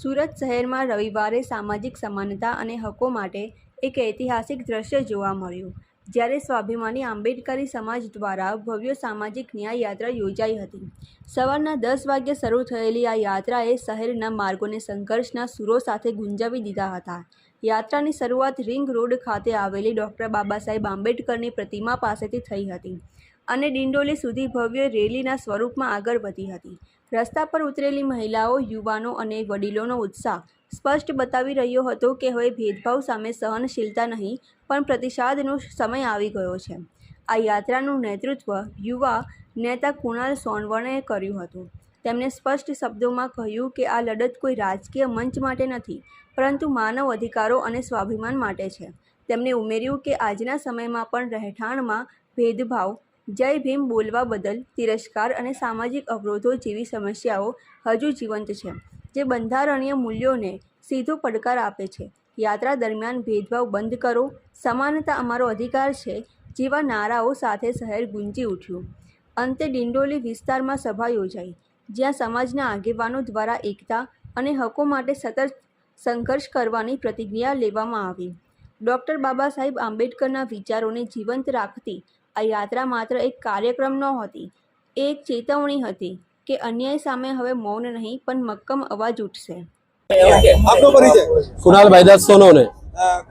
સુરત શહેરમાં રવિવારે સામાજિક સમાનતા અને હકો માટે એક ઐતિહાસિક દ્રશ્ય જોવા મળ્યું, જ્યારે સ્વાભિમાની આંબેડકરી સમાજ દ્વારા ભવ્ય સામાજિક ન્યાય યાત્રા યોજાઈ હતી. સવારના 10 વાગ્યે શરૂ થયેલી આ યાત્રાએ શહેરના માર્ગોને સંઘર્ષના સૂરો સાથે ગુંજાવી દીધા હતા. યાત્રાની શરૂઆત રિંગ રોડ ખાતે આવેલી ડૉક્ટર બાબાસાહેબ આંબેડકરની પ્રતિમા પાસેથી થઈ હતી અને ડિંડોલી સુધી ભવ્ય રેલીના સ્વરૂપમાં આગળ વધી હતી. રસ્તા પર ઉતરેલી મહિલાઓ, યુવાનો અને વડીલોનો ઉત્સાહ સ્પષ્ટ બતાવી રહ્યો હતો કે હવે ભેદભાવ સામે સહનશીલતા નહીં પણ પ્રતિસાદનો સમય આવી ગયો છે. આ યાત્રાનું નેતૃત્વ યુવા નેતા કુણાલ સોનવણેએ કર્યું હતું. તેમણે સ્પષ્ટ શબ્દોમાં કહ્યું કે આ લડત કોઈ રાજકીય મંચ માટે નથી, પરંતુ માનવ અધિકારો અને સ્વાભિમાન માટે છે. તેમણે ઉમેર્યું કે આજના સમયમાં પણ રહેઠાણમાં ભેદભાવ, જય ભીમ બોલવા બદલ તિરસ્કાર અને સામાજિક અવરોધો જેવી સમસ્યાઓ હજુ જીવંત છે, જે બંધારણીય મૂલ્યોને સીધો પડકાર આપે છે. યાત્રા દરમિયાન ભેદભાવ બંધ કરો, સમાનતા અમારો અધિકાર છે જેવા નારાઓ સાથે શહેર ગુંજી ઉઠ્યું. અંતે ડિંડોલી વિસ્તારમાં સભા યોજાઈ, જ્યાં સમાજના આગેવાનો દ્વારા એકતા અને હકો માટે સતત સંઘર્ષ કરવાની પ્રતિજ્ઞા લેવામાં આવી. ડૉક્ટર બાબાસાહેબ આંબેડકરના વિચારોને જીવંત રાખતી આ યાત્રા માત્ર એક કાર્યક્રમ નહોતી, એ એક ચેતવણી હતી કે અન્યાય સામે હવે મૌન નહીં પણ મક્કમ અવાજ ઉઠશે. આપનો પરિચય? કુણાલભાઈ દાસ સોનોને.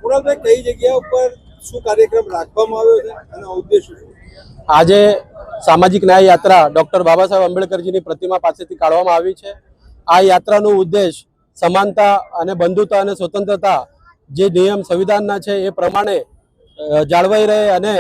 કુણાલભાઈ, કઈ જગ્યા ઉપર શું કાર્યક્રમ રાખવામાં આવ્યો છે અને ઉદ્દેશ્ય શું? આજે સામાજિક ન્યાય યાત્રા ડૉક્ટર બાબાસાહેબ આંબેડકરજીની પ્રતિમા પાસેથી કાઢવામાં આવી છે. આ યાત્રાનો ઉદ્દેશ સમાનતા અને બંધુતા અને સ્વતંત્રતા જે નિયમ સંવિધાનના છે એ પ્રમાણે જાળવાઈ રહે અને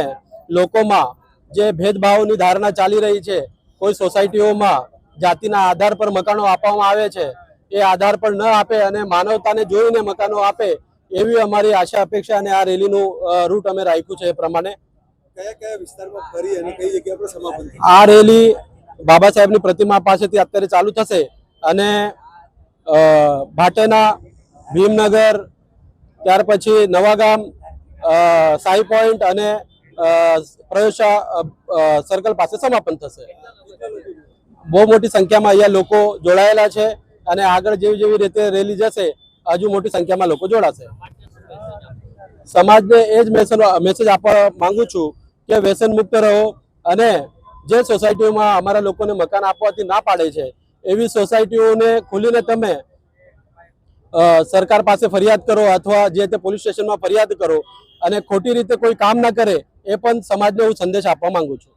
લોકોમાં જે ભેદભાવની ધારણા ચાલી રહી છે, કોઈ સોસાયટીઓમાં જાતિના આધાર પર મકાનો આપવામાં આવે છે, એ આધાર પર ન આપે અને માનવતાને જોઈને મકાનો આપે, એવી અમારી આશા અપેક્ષા અને આ રેલીનું રૂટ અમે રાખ્યું છે. એ પ્રમાણે કયા કયા વિસ્તારમાં ફરી અને કઈ જગ્યા પર સમાપન થશે? આ રેલી બાબા સાહેબની પ્રતિમા પાસેથી અત્યારે ચાલુ થશે અને ભાટેના, ભીમનગર, ત્યાર પછી નવાગામ, સાઈ પોઈન્ટ અને પ્રયોગશાળા સર્કલ પાસે સમાપન થશે. બહુ મોટી સંખ્યામાં અહીંયા લોકો જોડાયેલા છે અને આગળ જેવી જેવી રીતે રેલી જશે હજુ મોટી સંખ્યામાં લોકો જોડાશે. સમાજને એ જ મેસેજ આપવા માંગુ છું કે વ્યસન મુક્ત રહો અને જે સોસાયટીઓમાં અમારા લોકોને મકાન આપવાથી ના પાડે છે એવી સોસાયટીઓને ખુલીને તમે સરકાર પાસે ફરિયાદ કરો અથવા જે તે પોલીસ સ્ટેશનમાં ફરિયાદ કરો અને ખોટી રીતે કોઈ કામ ના કરે, એ પણ સમાજને હું સંદેશ આપવા માંગુ છું.